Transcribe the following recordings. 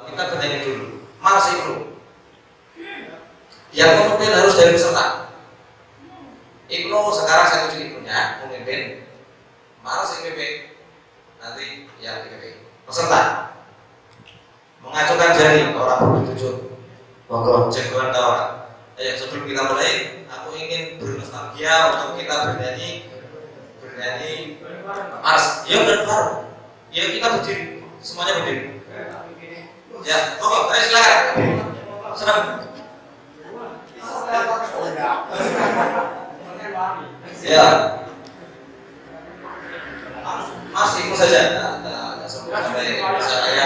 Kita bernyanyi dulu. Mars itu. Yang memimpin harus dari peserta. Ibnu sekarang saya tuju Ibnunya memimpin. Mars IPP. Nanti yang IPP. Peserta mengacukan jari orang bertujuh. Monggo jagoan tawaran. Ayo sebelum kita mulai, aku ingin bernostalgia untuk kita bernyanyi Mars. Ya benar. Ya kita berdiri, semuanya berdiri. Ya, monggo, ayo silakan. Senang. Ya. Mas itu saja. Nah, sampai saya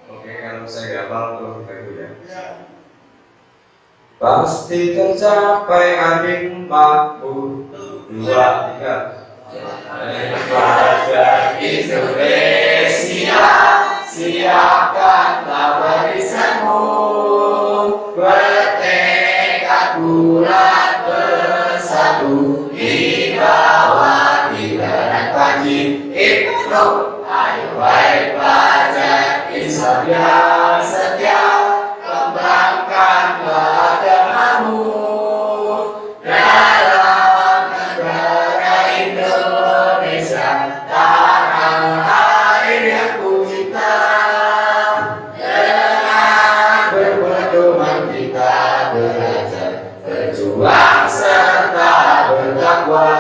Oke, kalau saya hafal terus bagus ya. Pasti tercapai amin makmur. 2, 3. Pada Indonesia, siapkanlah barisanmu, bertekad bulat bersatu di bawah hiburan Panji Ibnu. Ayo baik pelajar Islam yang setia, kembangkanlah agamamu dalam negara Indonesia, tanah air yang ku cinta. Dengan berpedoman kita belajar, berjuang serta bertakwa.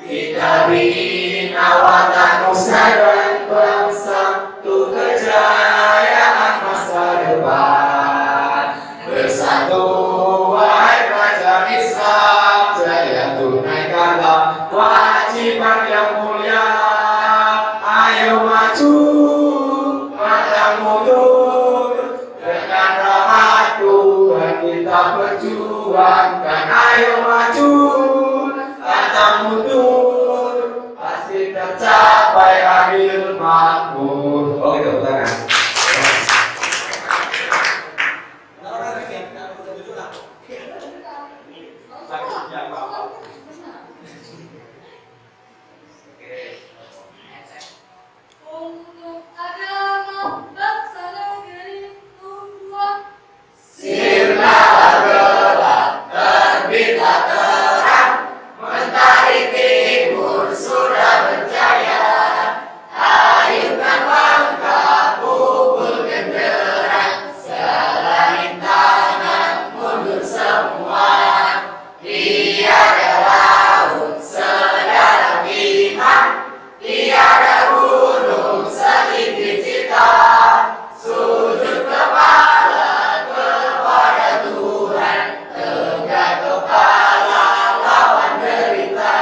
Kita bikin awatan nusa dan bangsa untuk kejayaan masa depan. Bersatu wahai pelajar Islam, jaya tunaikanlah kewajiban yang mulia. Ayo maju, pantang mundur, dengan rahmat Tuhan kita perjuangkan. Ayo maju, pantang mundur, pasti tercapai akhir makmur. Oke, tepuk tangan. Untuk agama, bangsa, negeri, tujuan. Sirnalah gelap, terbitlah terang, mentari timur sudah berjaya. Ayunkan langkah, pukul genderang, segala rintangan mundur semua. Tiada laut sedalam iman, tiada gunung setinggi cita. Sujud kepala kepada Tuhan, tegak kepala lawan derita.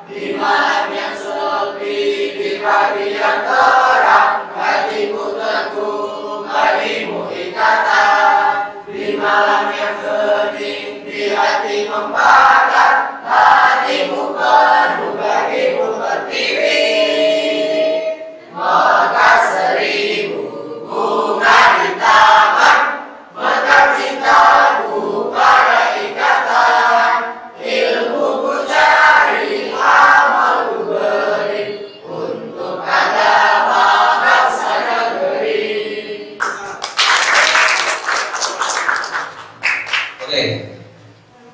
Di malam yang sepi, di pagi yang terang, hatimu teguh, hatimu ikatan. Di malam yang hening, di hati membakar, hatimu penuh bagimu pertiwi. Mekar seribu bunga di taman, mekar cintaku pada ikatan. Ilmu ku cari, amal ku beri, untuk agama bangsa negeri. Oke.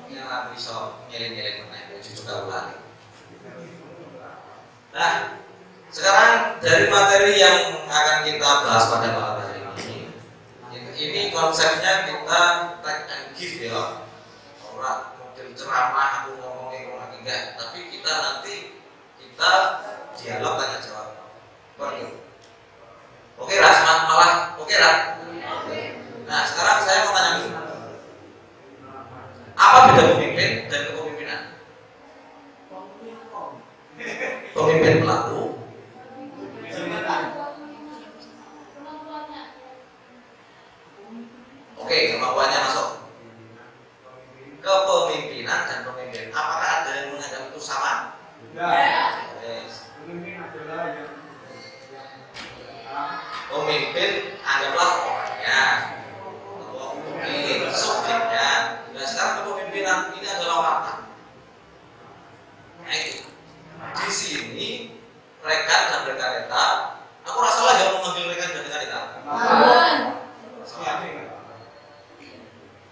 Ini aku bisa ngiling-ngiling mengenai cucu kaulah. Nah, sekarang dari materi yang akan kita bahas pada malam hari ini konsepnya kita take and give ya. Orang model ceramah aku ngomongin orang enggak, tapi kita nanti dialog tanya jawab. Oke. Oke, Ras, malah oke, Ras. Nah, sekarang saya mau tanya dulu. Apa beda pemimpin dan kepemimpinan? Pemimpin pelaku. Oke, kemampuannya masuk. Kepemimpinan dan pemimpin. Apakah ada yang menganggap itu sama? Yes. Pemimpin anggaplah orangnya, ini subjeknya. Nah, sekarang kepemimpinan ini adalah watak. Nah, itu. Di sini rekan dan rekan-rekan. Aku rasa lah jangan memanggil rekan dan rekan-rekan.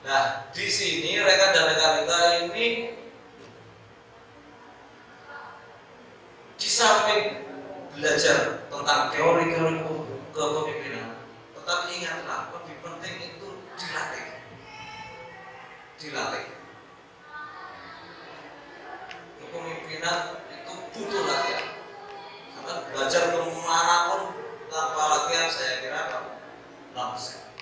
Nah, di sini rekan dan rekan-rekan ini di samping belajar tentang teori-teori kepemimpinan, tetapi ingatlah lebih penting itu dilatih. Kepemimpinan itu butuh latihan. Karena belajar kemanapun tanpa latihan saya kira nggak bisa.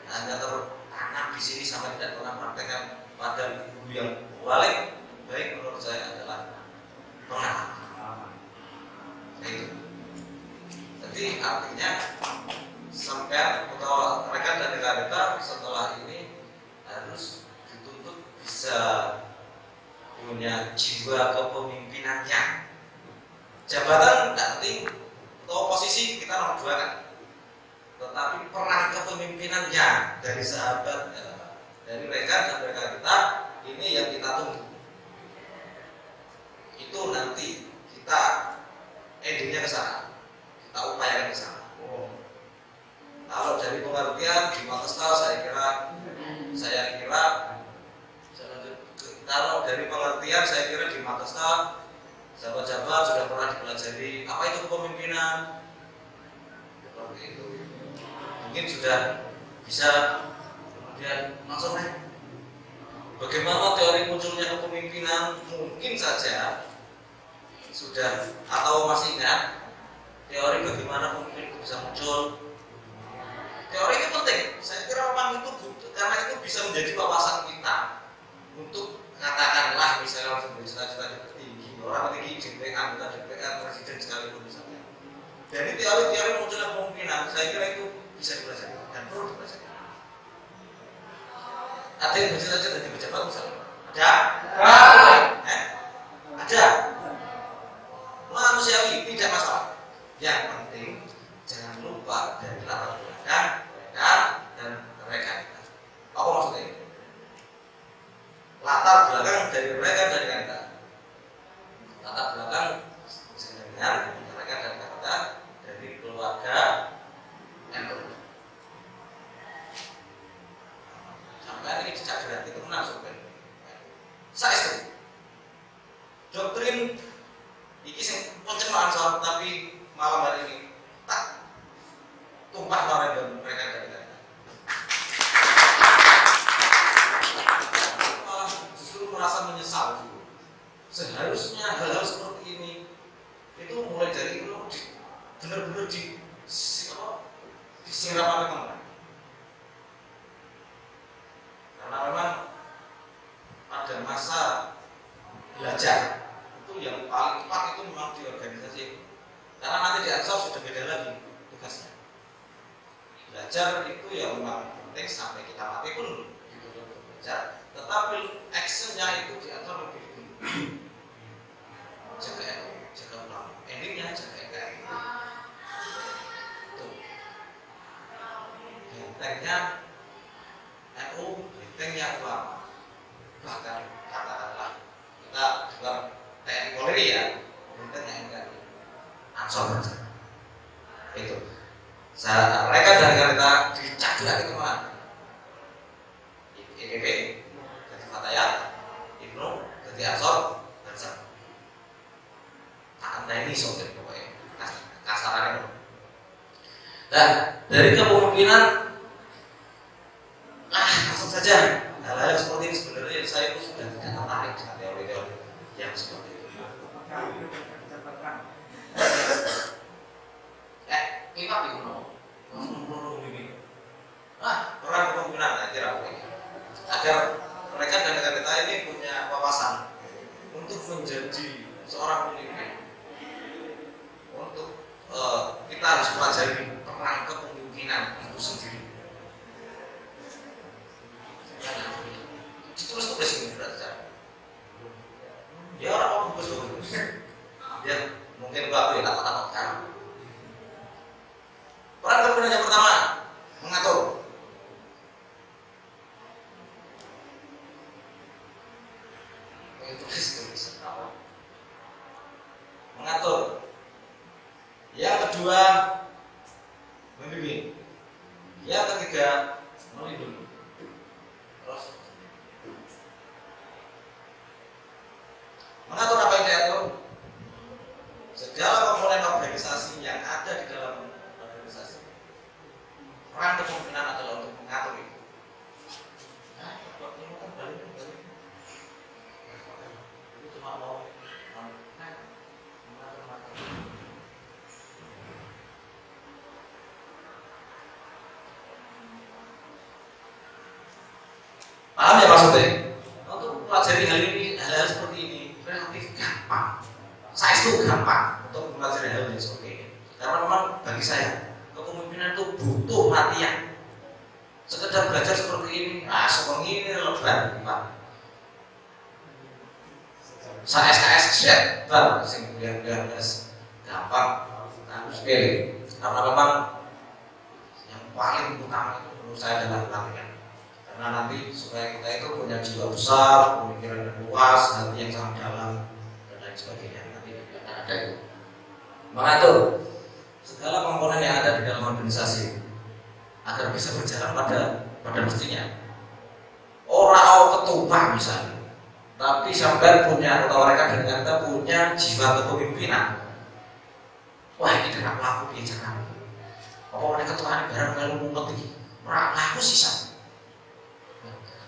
Hanya tertanam di sini sampai tidak pernah praktekkan pada guru yang paling baik menurut saya adalah pengalaman. Jadi artinya sampai atau rekan dan rekan-rekan setelah ini harus dituntut bisa punya jiwa kepemimpinannya. Jabatan tidak penting atau posisi kita nomor 2 kan, tetapi peran kepemimpinannya dari sahabat, dari rekan dan rekan kita ini yang kita tunggu. Itu nanti kita endingnya ke sana, kita upayakan ke sana. Kalau dari pengertian di Matestal saya kira kalau dari pengertian saya kira di Matestal sahabat-sahabat sudah pernah dipelajari apa itu kepemimpinan seperti itu. Mungkin sudah bisa kemudian langsung bagaimana teori munculnya kepemimpinan, mungkin saja sudah atau masih ingat teori bagaimana pemimpin itu bisa muncul. Teori itu penting, saya kira memang itu butuh, karena itu bisa menjadi wawasan kita untuk katakanlah misalnya orang bercita-cita tinggi, orang tinggi DPR, anggota DPR, presiden sekalipun misalnya. Dari teori-teori munculnya kepemimpinan, saya kira itu bisa dipelajari dan perlu dipelajari. Ada yang bercita-cita jadi pejabat misalnya? Ada? Ada. Manusiawi, tidak masalah. Yang penting jangan lupa dari latar belakang rekan dan rekan. Apa maksudnya? Latar belakang dari rekan dan rekan. Latar belakang dengan rekan dan rekan dari keluarga NU. Sampai ini jejak berarti teman sobat. Saya setuju. Doktrin ini sing pencemaran soal tapi malam hari ini tak tumpah marah dan mereka dari kita. Malah justru merasa menyesal. Seharusnya hal-hal seperti ini itu mulai dari itu benar-benar disiram oleh teman. Karena memang pada masa belajar itu yang paling tepat itu memang di organisasi. Karena nanti di Ansor sudah beda lagi tugasnya. Belajar itu ya memang penting sampai kita mati pun dituntut untuk belajar. Tetapi actionnya itu diatur lebih dulu. Jaga ulama. Endingnya jaga NKRI. Itu. Bentengnya NU, bentengnya ulama. Bahkan katakanlah kita juga TNI Polri ya, bentengnya NKRI. Ansor saja. Itu. Mereka dari kita dicacuk lagi kemana? IPB, jadi Fatayat, Ibnu, jadi Ansor, dan Sam. Tak ini sobat pokoknya kasarannya. Dan dari kepemimpinan, langsung saja hal-hal seperti ini sebenarnya saya pun sudah tidak tertarik dengan teori-teori yang seperti itu. Kita bingung. Peran kepemimpinan akhir agar mereka dan kita ini punya wawasan untuk menjadi seorang pemimpin. Untuk kita harus pelajari peran kepemimpinan itu sendiri. Ditulis ini belajar. Ya orang bagus. Ya mungkin bagus ya takut kan. Peran kepemimpinan yang pertama mengatur. Tulis mengatur. kedua membimbing. Yang ketiga melindungi. Terus mengatur apa yang diatur? Segala komponen organisasi yang ada di dalam organisasi. Peran kepemimpinan adalah untuk mengatur itu. Itu cuma mau paham ya maksudnya? Untuk mempelajari hal seperti ini relatif gampang. Saya itu gampang untuk mempelajari hal yang seperti ini. Karena memang bagi saya kepemimpinan itu butuh latihan. Sekedar belajar seperti ini, seperti ini lebar, Pak. Saya SKS set, baru sing gampang, harus pilih. Karena memang yang paling utama itu menurut saya adalah latihan. Karena nanti supaya kita itu punya jiwa besar, pemikiran yang luas, hati yang sangat dalam, dan lain sebagainya. Nanti akan ada itu. Mengatur segala komponen yang ada di dalam organisasi agar bisa berjalan pada mestinya. Orang ketupat misalnya, tapi sampai punya atau mereka ternyata punya jiwa kepemimpinan. Wah ini tidak laku biasakan. Apa mereka ketuaan barang melu mumpet laku sisa.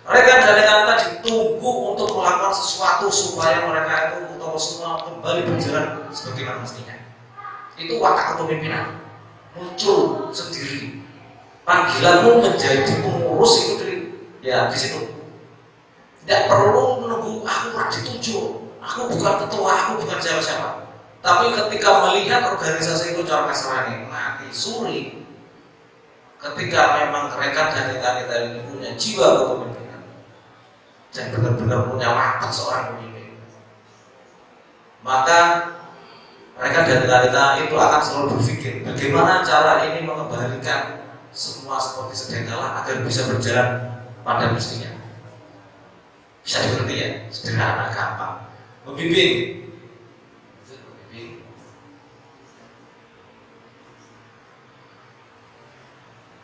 Mereka dari kata ditunggu untuk melakukan sesuatu supaya mereka itu atau semua kembali berjalan sebagaimana mestinya. Itu watak kepemimpinan muncul sendiri. Panggilanmu menjadi pengurus itu di situ. Tidak perlu menunggu aku dituju, aku bukan ketua, aku bukan siapa-siapa. Tapi ketika melihat organisasi itu cara kasarnya mati suri, ketika memang mereka dan wanita ini punya jiwa kepemimpinan dan benar-benar punya watak seorang pemimpin, maka mereka dan wanita itu akan selalu berpikir bagaimana cara ini mengembalikan semua seperti sedia kala agar bisa berjalan pada mestinya. Bisa dimengerti ya, sederhana, gampang. Membimbing.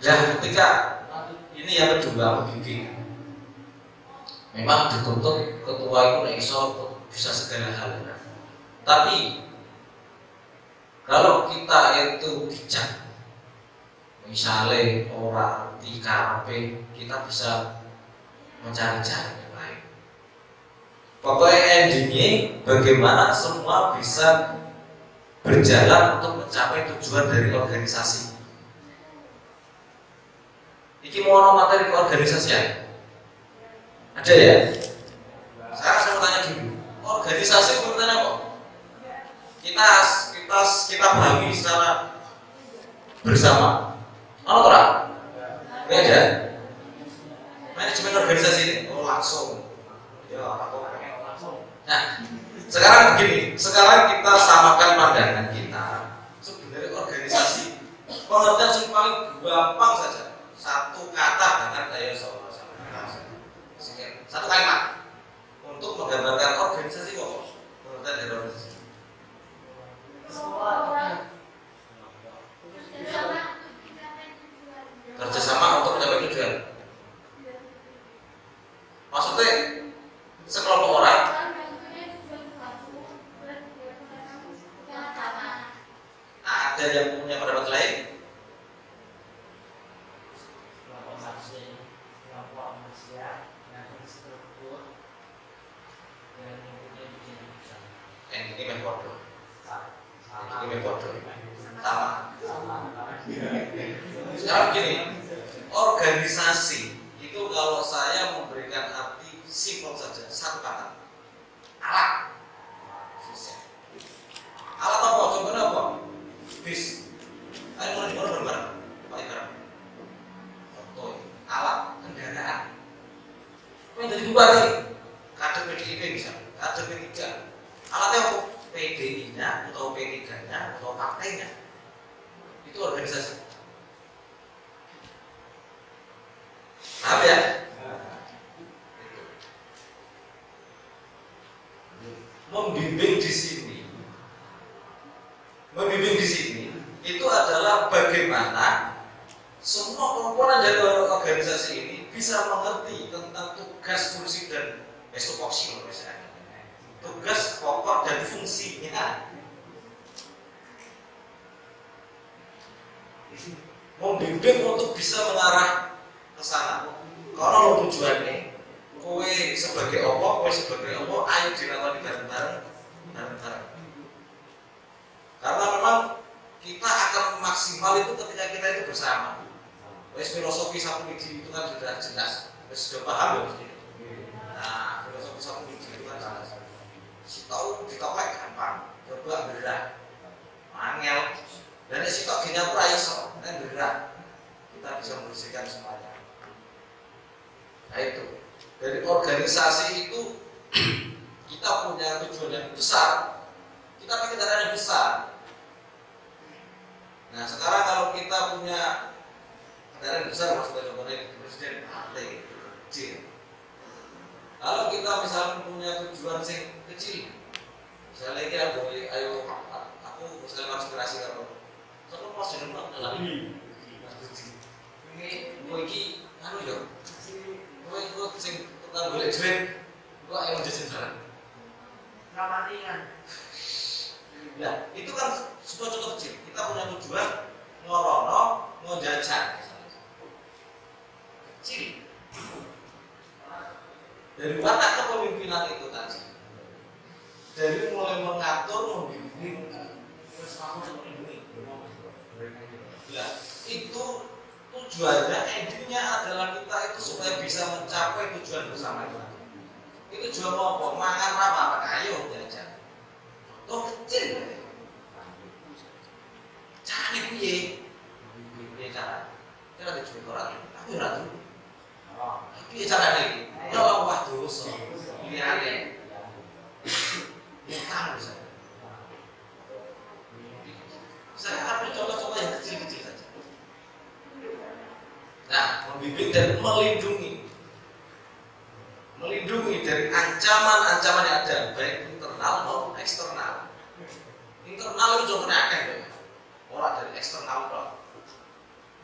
Nah, ketika ini yang kedua membimbing. Memang dituntut ketua itu iso bisa segala hal. Tapi kalau kita itu bijak, misalnya orang di KP, kita bisa mencari cara yang lain. Pokoknya endingnya bagaimana semua bisa berjalan untuk mencapai tujuan dari organisasi. Iki mau materi keorganisasian ada ya? Saya mau tanya dulu. Organisasi menurut apa? Kita pahami secara bersama. Mana orang? Enggak ada. Manajemen organisasi ini langsung. Ya, atau langsung. Nah, sekarang begini. Sekarang kita samakan pandangan kita. Sebenarnya organisasi pengertian yang paling gampang saja. Satu kata dengan daya sama. Satu kalimat untuk menggambarkan organisasi kok. Pengertian dari organisasi. Kerjasama untuk mencapai tujuan. Maksudnya sekelompok orang ada yang punya pendapat lain. Ini metode. Ini metode. Sama. Sekarang begini, organisasi itu kalau saya memberikan arti simpel saja, satu kata, alat. Alat apa? Contohnya apa? Bis. Ayo mulai di mana bareng-bareng? Pakai bareng. Contoh, alat kendaraan. Apa yang jadi bupati? Kader PDIP bisa, kader P3. Alatnya apa? PDI-nya atau P3-nya atau partainya. Itu organisasi. Paham ya? Membimbing di sini itu adalah bagaimana semua komponen dari organisasi ini bisa mengerti tentang tugas, fungsi, dan tupoksi misalnya. Tugas, pokok, dan fungsinya. Membimbing untuk bisa mengarah ke sana. Kalau tujuannya, kowe sebagai apa, kowe sebagai apa, ayo dilakoni bareng-bareng. Karena memang kita akan maksimal itu ketika kita itu bersama. Wes filosofi satu biji itu kan sudah jelas, sudah paham ya mesti. Nah, filosofi satu biji itu kan jelas. Si tahu ditolak gampang, coba berat, angel. Dan si tahu gini aku iso, kan berat. Kita bisa membersihkan semuanya. Nah itu dari organisasi itu kita punya tujuan yang besar. Kita punya kendaraan yang besar. Nah sekarang kalau kita punya kendaraan besar, maksudnya contohnya presiden partai kecil. Kalau kita misalnya punya tujuan yang kecil, misalnya kita boleh, ayo aku misalnya aspirasi kalau pas jeneng dalam ini iki anu yo, kowe sing tukang golek duit, kok ayo jajan bareng. Ramadhan. Ya, itu kan sebuah contoh kecil. Kita punya tujuan ngorono, mau jajan. Kecil. Dari mana kepemimpinan itu tadi? Dari mulai mengatur, membimbing, terus melindungi. Ya, itu tujuannya, endingnya adalah kita itu supaya bisa mencapai tujuan bersama itu. Itu jual apa? Mangan apa? Ayo jajan. Toh kecil. Caranya piye? Piye cara? Cara dijual orang. Aku ora tahu. Piye carane iki? Ya wah dosa. Pilihane. Utang bisa. Saya ambil contoh-contoh yang kecil-kecil saja. Nah, membimbing dan melindungi dari ancaman-ancaman yang ada, baik internal maupun eksternal. Internal itu contohnya akeh ya. Ora dari eksternal kok.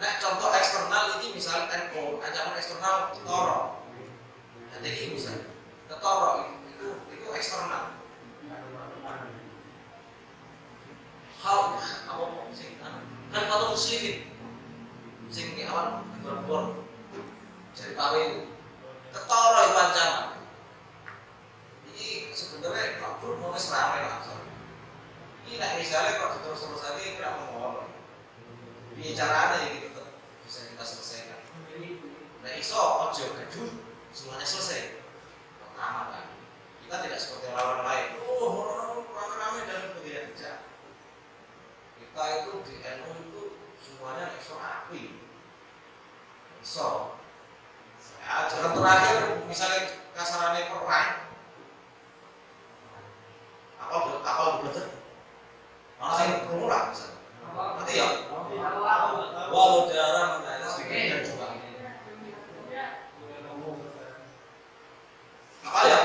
Nah, contoh eksternal ini misalnya NO, ancaman eksternal ketoro. Jadi ini misalnya ketoro itu eksternal. Hal apa sing kan kalau muslimin sing awan berbor jadi pawe itu ketoro itu ancaman. Ini sebenarnya kabur mau ramai langsung. Ini misalnya kalau terus-terus aja kita mau ini caranya yang gitu bisa kita selesaikan. Nah iso ojo gaduh semuanya selesai. Pertama kan kita tidak seperti lawan lain. Ramai dan kemudian tidak. Kita itu di NU itu semuanya iso api. Iso. Ya, jalan terakhir misalnya kasarannya perang. Apa betul? Mana sih kerumunan misalnya? Nanti ya. Walau darah menanya sedikit dan juga. Apa ya?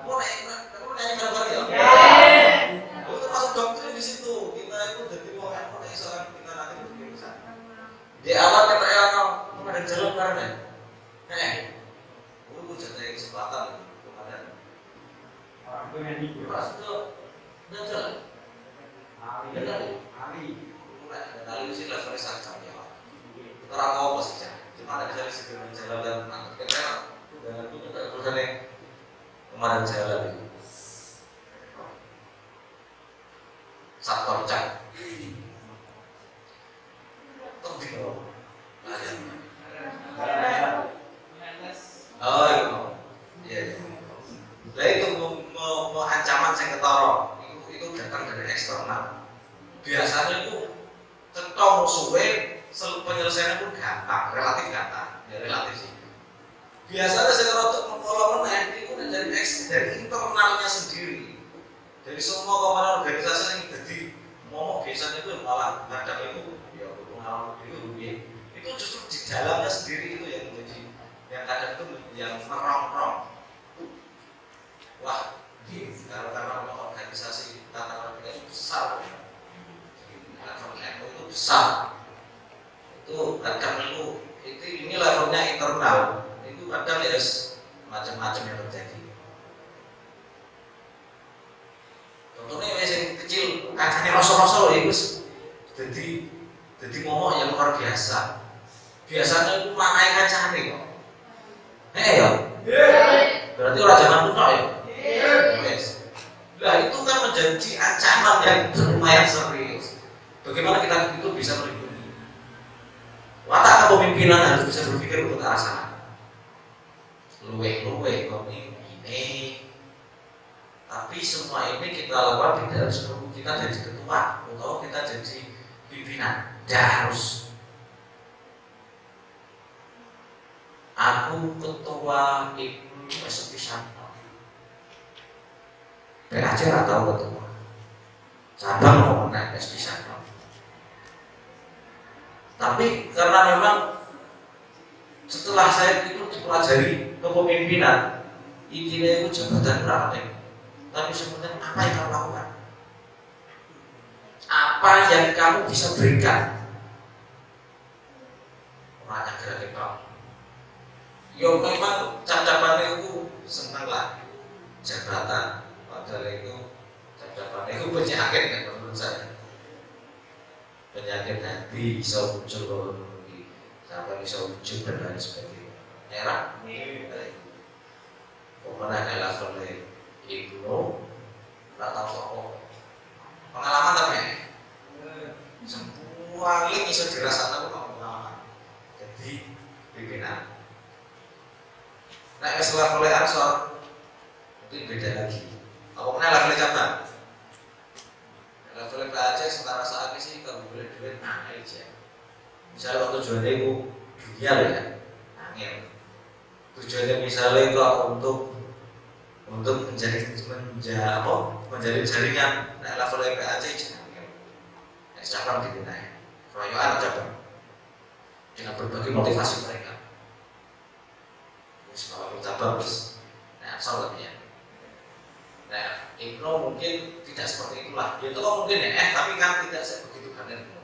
Mau nanya berapa ya? Itu termasuk doktrin di situ. Kita itu jadi mau apa? Seorang kita nanti berpikir sana. Di alam yang terkenal ada jalan karena. Itu jadi kesempatan kepada orang tua yang hidup. Itu dan jalan. Dari sini lah sorry sangat ya. Orang mau sih ya. Cuma ada jalan sih jalan dan karena dan itu juga urusannya kemarin jalan itu. Sakor cak. Tebing. Oh iya. Nah itu mau ancaman saya ketoro itu datang dari eksternal. Biasanya itu ketong suwe penyelesaiannya pun gampang, relatif gampang, ya relatif sih. Biasanya saya rotok mengkolom meneh itu dari internalnya sendiri, dari semua komponen organisasi yang jadi momok biasanya itu malah kadang itu ya pengalaman itu justru di dalamnya sendiri itu yang menjadi yang kadang itu yang merong-rong. Wah, karena organisasi tata kerja itu besar. besar. Itu kadang ini levelnya internal. Itu kadang ya macam-macam yang terjadi. Contohnya yang kecil, kacanya rosol-rosol ya wis jadi momok yang luar biasa. Biasanya itu makai kacanya kok. Ya. Berarti orang zaman kuno ya. Yes. Nah itu kan menjadi ancaman yang lumayan serius. Bagaimana kita itu bisa melindungi? Watak kepemimpinan harus bisa berpikir untuk ke arah sana. Luwe kok ini. Tapi semua ini kita lakukan tidak harus menunggu kita jadi ketua atau kita jadi pimpinan. Tidak harus. Aku ketua Ibnu Sepisan. PAC atau ketua cabang mau naik Sepisan. Tapi karena memang setelah saya itu dipelajari kepemimpinan, intinya itu jabatan berapa? Tapi sebenarnya apa yang kamu lakukan? Apa yang kamu bisa berikan? Orangnya gerak kamu. Yo memang cap-capannya itu senang lah jabatan, padahal itu cap-capannya itu penyakit kan menurut saya. Penyakit hati bisa muncul sampai bisa muncul dan lain sebagainya. Merah. Pokoknya kayak level Ibnu, nggak tahu soal pengalaman tapi ya. Semua link bisa dirasakan kalau pengalaman. Jadi pimpinan. Nah, level ansor itu beda lagi. Pokoknya level cabang. Level PAC setara saat ini sih kalau boleh duit aja. Misalnya waktu tujuannya itu dunia loh ya, angin. Tujuannya misalnya kalau untuk menjadi jaringan. Nah, level PAC jangan. Nah, cabang dibina. Royoan cabang dengan berbagai motivasi mereka. Kalau cabang terus, nah salah ya. Nah, Ibnu mungkin tidak seperti itulah. Ya itu mungkin ya, tapi kan tidak sebegitu kan Ibnu.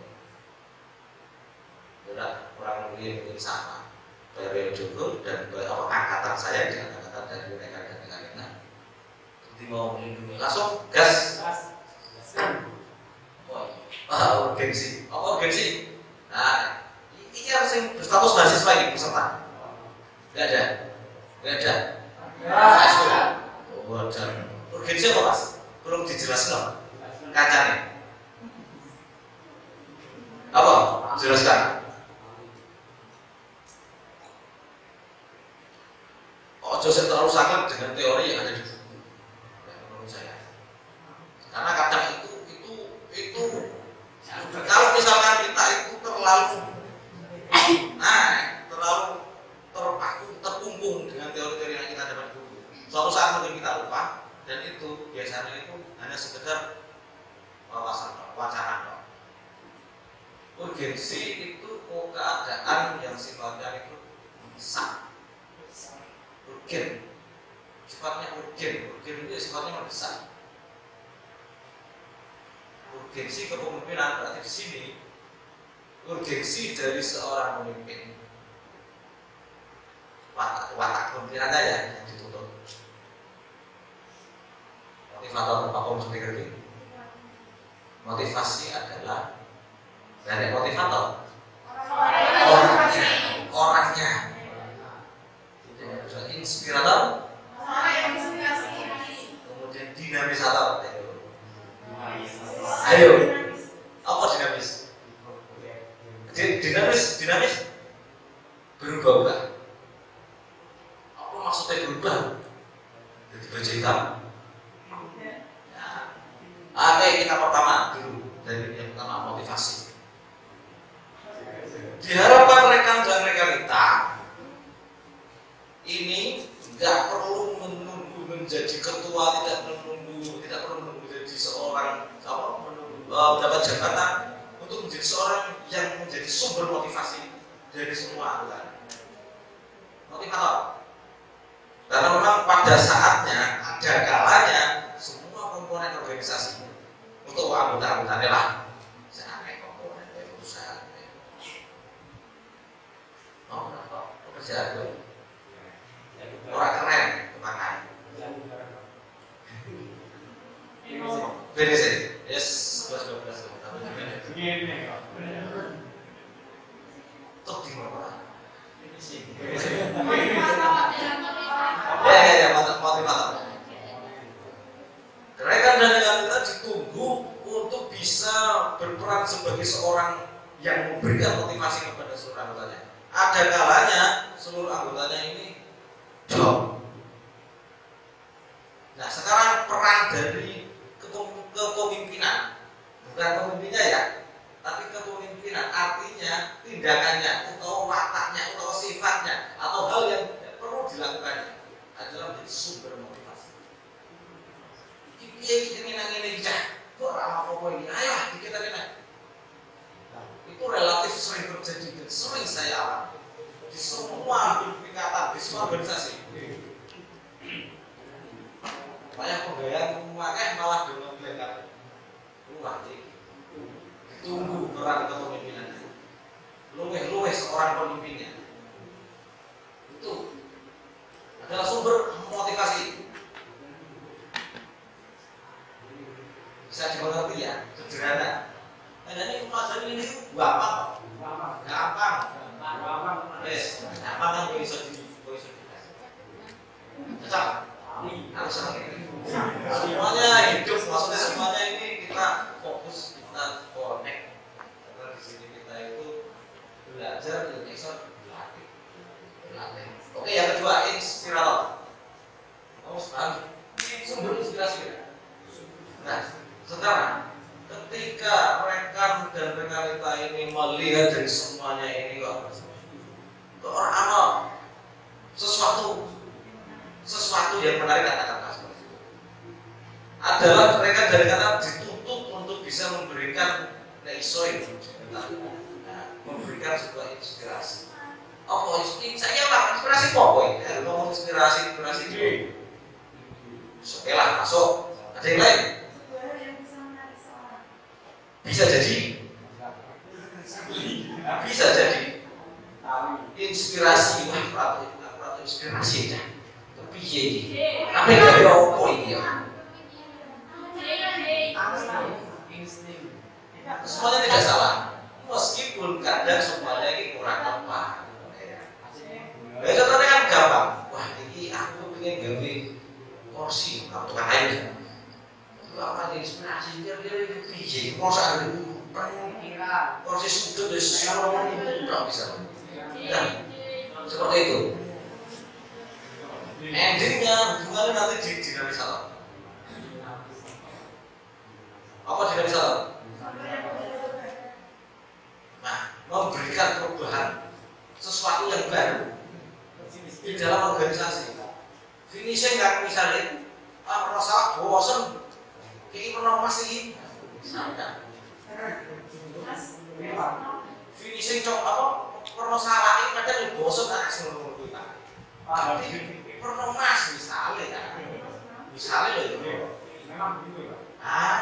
Benar, kurang lebih mungkin sama. Periode Jogo dan angkatan saya dengan angkatan dari mereka dan dengan kita. Jadi mau melindungi langsung gas. Oh, urgensi. Urgensi. Nah, ini harus yang berstatus mahasiswa ini peserta. Tidak ada. Oh, dan urgensi apa mas? Belum dijelaskan kacanya. Apa? Jelaskan. Saya terlalu sangat dengan teori yang ada di buku. Menurut saya. Karena kadang itu kalau misalkan kita itu terlalu terkungkung dengan teori-teori yang kita dapat di buku. Suatu saat mungkin kita lupa dan itu biasanya itu hanya sekedar wacana. Urgensi itu keadaan yang sifatnya itu mendesak. Urgen, sifatnya urgen itu sifatnya mendesak. Urgensi kepemimpinan berarti di sini urgensi dari seorang pemimpin. Watak kepemimpinan aja ya yang dituntut. Motivator apa seperti ini? Motivasi adalah dari motivator orangnya. Inspirator, kemudian dinamisator. Ayo, apa dinamis? Dinamis berubah. Apa maksudnya berubah? Jadi baju hitam. Oke, kita pertama dulu dari yang pertama motivasi. Diharapkan rekan dan rekanita ini tidak perlu menunggu menjadi ketua, tidak perlu menunggu menjadi seorang mendapat jabatan untuk menjadi seorang yang menjadi sumber motivasi dari semua anggota. Motivator. Karena memang pada saatnya ada kalanya semua komponen organisasi untuk anggota-anggotanya lah. Misalnya komponen jago. Orang keren, kepakai. BDC, yes, 12. Tok di mana? Ya, motivator. Rekan dan rekan kita ditunggu untuk bisa berperan sebagai seorang yang memberikan motivasi kepada seluruh anggotanya. Ada kalanya seluruh anggotanya ini drop. Nah, sekarang peran dari kepemimpinan, bukan pemimpinnya ya, tapi kepemimpinan artinya tindakannya atau wataknya atau sifatnya atau hal yang perlu dilakukannya adalah menjadi sumber motivasi. Ini kok ramah apa ini? Ayo kita kena. Itu relatif sering terjadi dan sering saya alami di semua tingkatan, di semua organisasi. Banyak pegawai memakai malah dengan bilang luar tunggu peran kepemimpinannya. Luweh seorang pemimpinnya itu adalah sumber motivasi. Bisa dimengerti ya, sederhana. Dan ini pelajaran ini gampang. Yes, gampang kan bisa dikasih. Cocok. Harus semuanya hidup, maksudnya semuanya ini kita fokus, kita connect. Karena di sini kita itu belajar, berlatih. Oke, yang kedua inspirator. Kamu sekarang sumber inspirasi ya. Nah, sekarang ketika rekan dan rekan kita ini melihat dari semuanya ini kok orang amal sesuatu yang menarik kata-kata seperti itu adalah rekan dan rekan dituntut untuk bisa memberikan neisoin, memberikan sebuah inspirasi. Oh, saya lah inspirasi pokok ya, ngomong inspirasi itu. Oke lah, masuk. Ada yang lain? Bisa jadi inspirasi, wah itu inspirasi ya. Tapi iya, apa yang ada apa ini ya? Semuanya tidak salah, meskipun kadang semuanya ini kurang tepat. Ya contohnya kan gampang, wah ini aku pengen gawe kursi, atau kain. Apa inspirasi kira-kira itu piye? Masa ada kursi sudut dari seorang tidak bisa. Nah, seperti itu. Endingnya hubungannya nanti di dinamis alam. Apa dinamis alam? Nah, memberikan perubahan sesuatu yang baru di dalam organisasi. Finishing kan misalnya, merasa bosan. Ini pernah masih misalnya finishing cok apa pernah salah ini kadang bosan kan seluruh kita tapi pernah mas misalnya loh memang begitu ya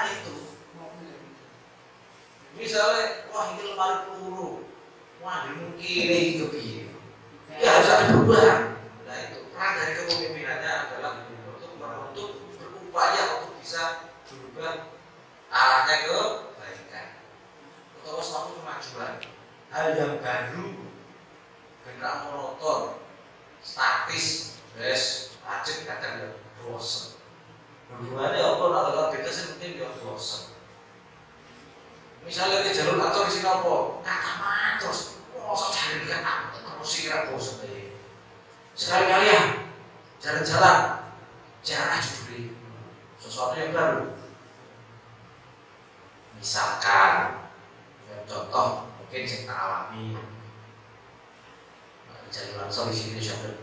itu misalnya wah ini lemari peluru wah ini mungkin ini kebiaya ya harus ada perubahan. Nah itu peran dari kepemimpinannya adalah untuk berupaya untuk bisa berubah arahnya ke kebaikan atau suatu kemajuan, hal yang baru, gerak monoton, statis, pajak kadang yang bosan. Hubungannya apa? Kalau kita seperti yang bosan. Misalnya di jalur kantor di sini apa? Kata terus, masa cari kata terus kira bosan deh. Sekali-kali ya, jalan-jalan, jarang judulnya sesuatu yang baru. Misalkan contoh mungkin yang tak alami jalan langsung di sini sudah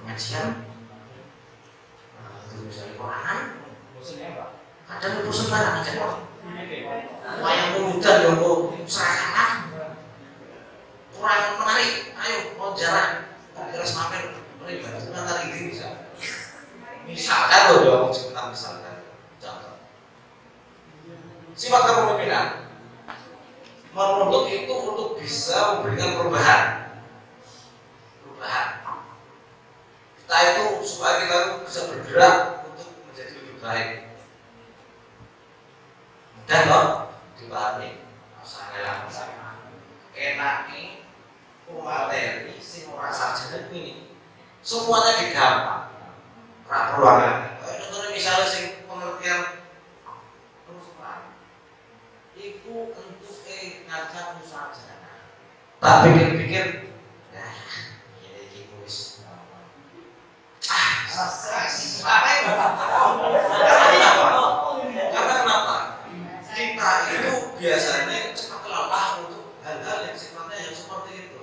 pengajian itu misalnya Quranan kadang bosan barang aja wayang kulitan yang mau serahkan kurang menarik ayo mau jalan harus mampir beribadah nanti ini misalkan loh dong misalkan contoh sifat kepemimpinan menuntut itu untuk bisa memberikan perubahan kita itu supaya kita itu bisa bergerak untuk menjadi lebih baik. Mudah loh dipahami. Masalah enak nih materi sing ora sarjana ini semuanya digampang. Ora perlu angel. Contohnya misalnya sing pengertian perusahaan iku entuke ngajak sarjana. Tak pikir-pikir karena kenapa? Kita itu biasanya cepat lelah untuk hal-hal yang sifatnya yang seperti itu.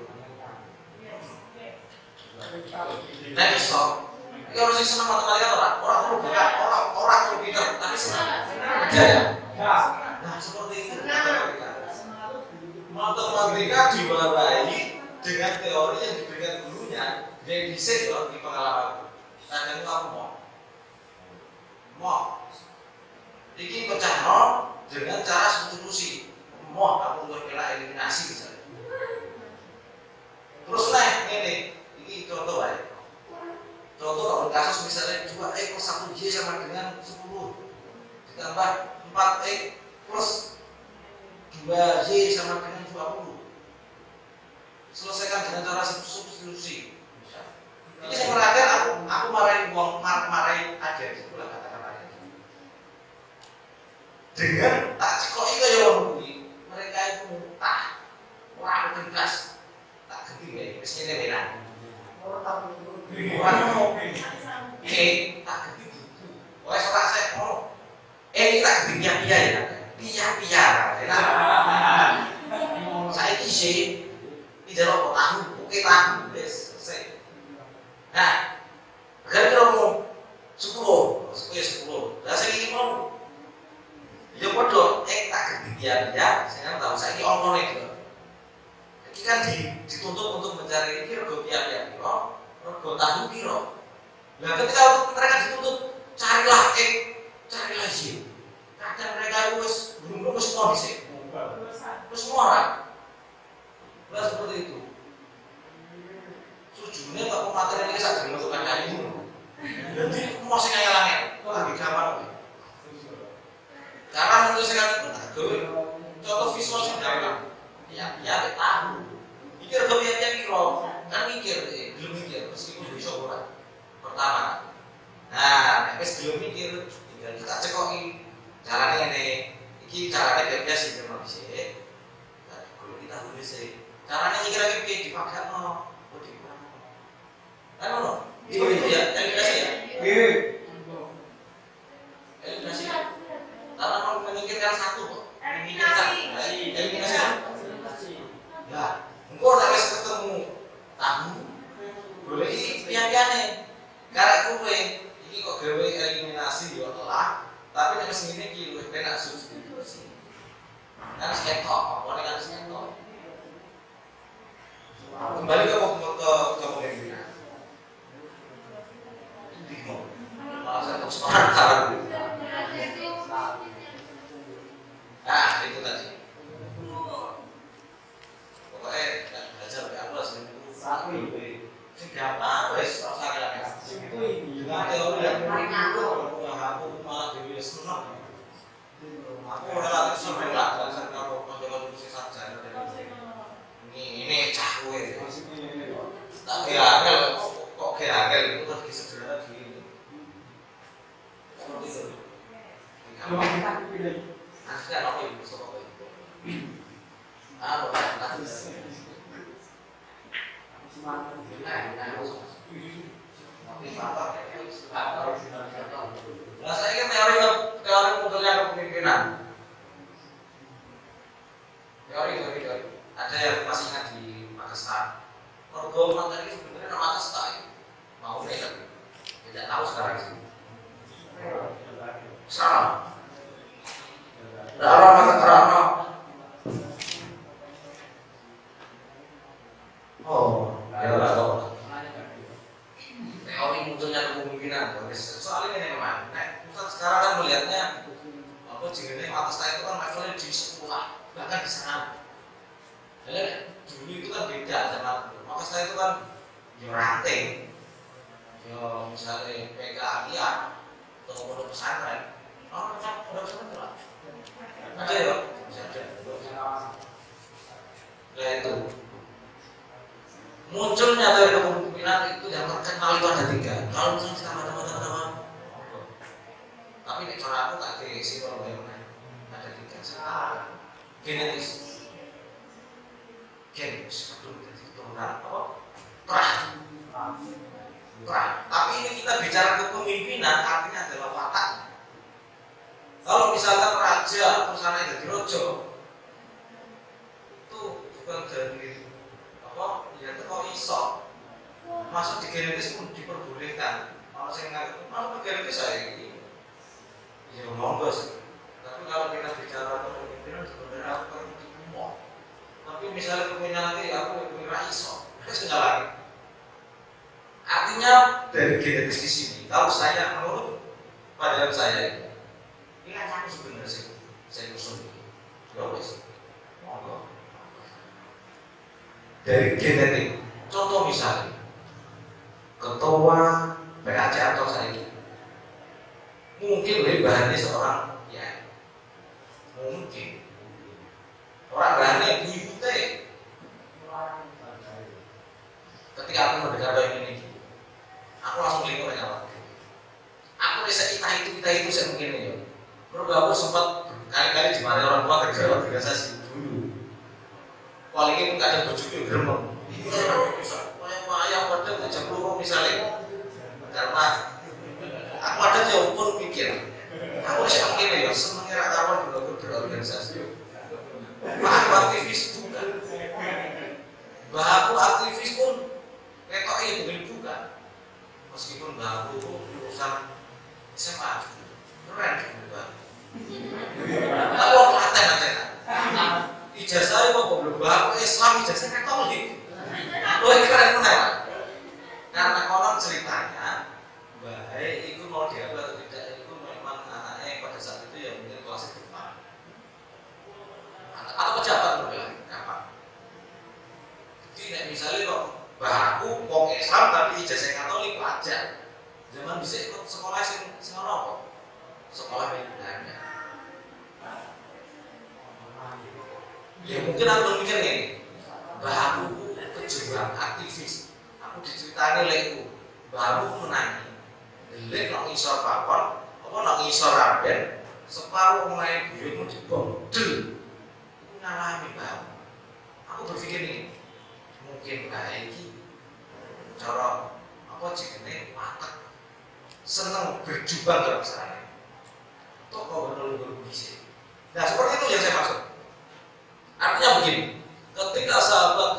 Nah, so, kalau sih senang matematika orang perlu buka, orang perlu pintar, tapi senang kerja ya. Nah, seperti itu. Matematika diwarai dengan teori yang diberikan gurunya, dia bisa loh di pengalaman. Kadang kamu mau ini pecah nol dengan cara substitusi mau aku berkira eliminasi misalnya terus naik ini contoh ya contoh kalau kasus misalnya 2x plus 1y sama dengan 10 ditambah 4x plus 2y sama dengan 20 selesaikan dengan cara substitusi. Ini yang terakhir aku marahin aja itulah kata-kata dengan tak cekok itu ya orang mereka itu muntah orang tegas tak gede ya mesinnya merah orang mau tak gede buku oleh seorang saya ini tak gede pia saya isi di dalam tahu oke tahu selesai. Nah, kan kamu 10, nah saya ini mau ya bodoh, tak kebidian ya, saya tahu saya ini ongkong itu ini kan dituntut untuk mencari ini rego tiap-tiap kiro, rego tahu kiro nah ketika mereka dituntut carilah carilah y kadang mereka harus belum semua bisa terus semua orang nah seperti itu tujuannya kalau materi ini saja menentukan kayu jadi mau sih ngayal-ngayal lagi gampang cara menuliskan itu tak contoh visual sederhana ya tahu mikir kebiasaan kiro kan mikir belum mikir meskipun bisa kurang pertama nah belum mikir tinggal kita cekoki caranya ini caranya biasa sih cuma bisa kalau kita bisa caranya mikir lagi dipakai kan lo, itu ya, eliminasi ya. Eliminasi. Karena mau menyingkirkan satu kok. Eliminasi. Ya, engkau harus ketemu tahu. Boleh pian-piane. Karena kowe iki kok gawe eliminasi yo telah, tapi nek sing ngene iki luwih penak substitusi. Kan seketok, apa kan seketok. Kembali ke pemimpinan. Nah itu tadi pokoknya belajar dari Allah sing gampang wis ora usah kaya dengan teori yang aku malah dewe seneng aku relatif seneng lah kalau kalau diskusi sarjana ini cah kowe tak kira kok kira itu kan sederhana gini seperti itu. Asli apa itu soal itu? Nanti semangat. Nah, saya kan teori modelnya kepemimpinan. Teori. Ada yang masih ingat di Makassar. Program materi sebenarnya nama atas tak mau deh tapi tidak tahu sekarang sih. Salah. Rara. Oh, ya tahu. Teori munculnya kepemimpinan. Soalnya ini memang. Pusat sekarang kan melihatnya apa jenenge Makassar itu kan levelnya di sekolah, bahkan di sana. Jadi dulu itu kan beda sama Makassar itu kan ranting. Ya misalnya PKA liar atau pondok pesantren, pondok pesantren ada ya, bisa ada. Nah itu munculnya dari kepemimpinan itu yang terkenal itu ada 3. Kalau misalnya kita mata-mata, tapi nek cara aku tak diisi kalau ada 3. Genetis, aduh jadi turunan apa? Perah. Tapi ini kita bicara kepemimpinan artinya adalah watak. Kalau misalkan raja terus anak jadi rojo, itu bukan dari apa? Ya itu kok iso masuk di genetis pun diperbolehkan. Kalau saya nggak masuk ke genetis saya ini, ya monggo sih. Tapi kalau kita bicara kepemimpinan sebenarnya aku kan umum. Tapi misalnya kepemimpinan nanti aku kira iso, itu segala. Artinya dari genetis di sini, kalau saya menurut pandangan saya ini kan aku sebenarnya saya usul ya wes, monggo. Dari genetik, contoh misalnya ketua PKC atau saya itu mungkin lebih bahannya seorang ya mungkin orang bahannya ibu teh ketika aku mendengar bahwa ini aku langsung lingu dengan aku bisa kita itu saya mungkin ya. Menurut aku sempat kali-kali di mana orang tua terjawab organisasi dulu. Paling pun kadang berjuang geremeng. Yang pada jam 2 misalnya, karena aku ada jauh pun pikir, aku bisa mungkin ya seneng kira kawan berorganisasi. Aku aktivis bukan, aku aktivis pun ketoknya bukan bukan. Meskipun baru lulusan SMA keren juga. Tapi waktu laten aja kan. Ijazah itu belum baru Islam ijazah Katolik. Loh keren benar. Karena konon ceritanya baik itu mau diambil atau tidak itu memang anaknya pada saat itu yang menjadi kelas depan atau pejabat berbeda apa. Jadi misalnya kok bahaku wong Islam tapi ijazah Katolik wajar. Zaman bisa ikut sekolah sing apa? Sekolah militernya. Ya mungkin aku mikir nih, bahaku kejuang aktivis. Aku diceritani lekku, bahaku menangi. Lek nang isor papon, apa nang isor raben, separuh omahe buyutmu dibondel. Iku ngalami bahaku. Aku berpikir nih, mungkin bae iki cara apa jenenge watak seneng berjuang dalam masalahnya. Tok kok bener-bener bisa. Nah seperti itu yang saya maksud. Artinya begini, ketika sahabat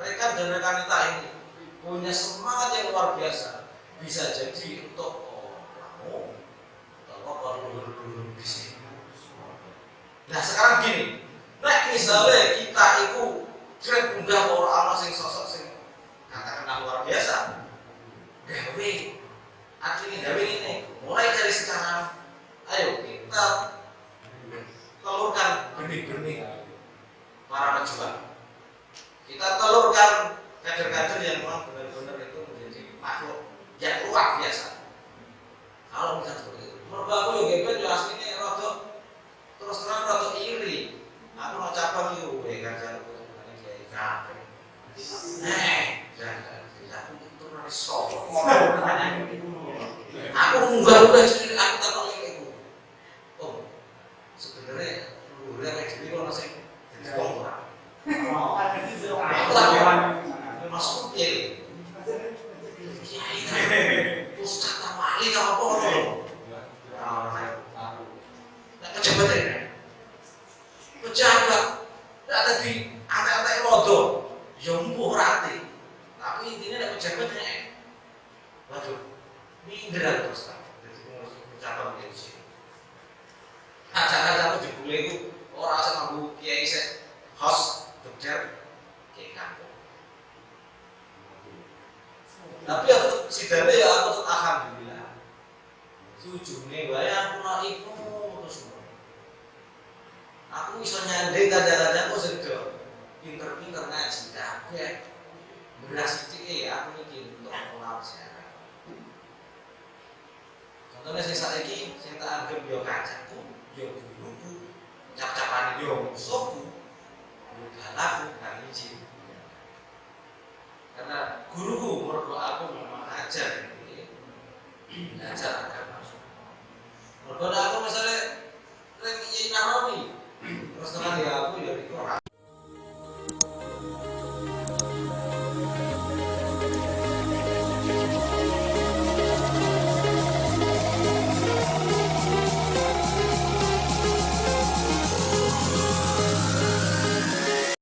rekan dan rekanita ini punya semangat yang luar biasa, bisa jadi untuk kamu atau bener-bener bisa. Nah sekarang gini, misalnya kita itu kira unggah orang sing sosok sing katakanlah luar biasa, gawe artinya gawe ini mulai dari sekarang, ayo kita telurkan benih-benih para pejuang, kita telurkan kader-kader yang memang benar-benar itu menjadi makhluk yang luar biasa. Kalau bisa seperti itu, menurut aku yo gempet yo aslinya rada terus terang rada iri. Aku mau cabang yo kader kiai kabeh. Aku itu ora iso. Aku munggah cilik aku takon iku. Oh, sebenarnya luhur nek dhewe ono sing dadi wong ora. Masuk piye? Kiai. Ustaz wali ta apa ngono. Nek pejabat ya. Pejabat nek dadi anak-anak rodo, ya mbuh rati. Tapi intinya nek pejabat nek waduh, minder terus ta. Dadi pejabat iki sih. Acara-acara dibule iku ora usah nganggo kiai sik host dokter kiai kampung. Tapi aku sidane ya aku alhamdulillah. Sujune wae aku nak iku terus. Aku iso nyanding kadang-kadang kok sedo. Pinter-pinter ngaji kabeh. Beras iki aku iki untuk pengawas sejarah. Nang sing saiki sing tak anggap yo kancaku, yo guruku, cap-capan yo musuhku.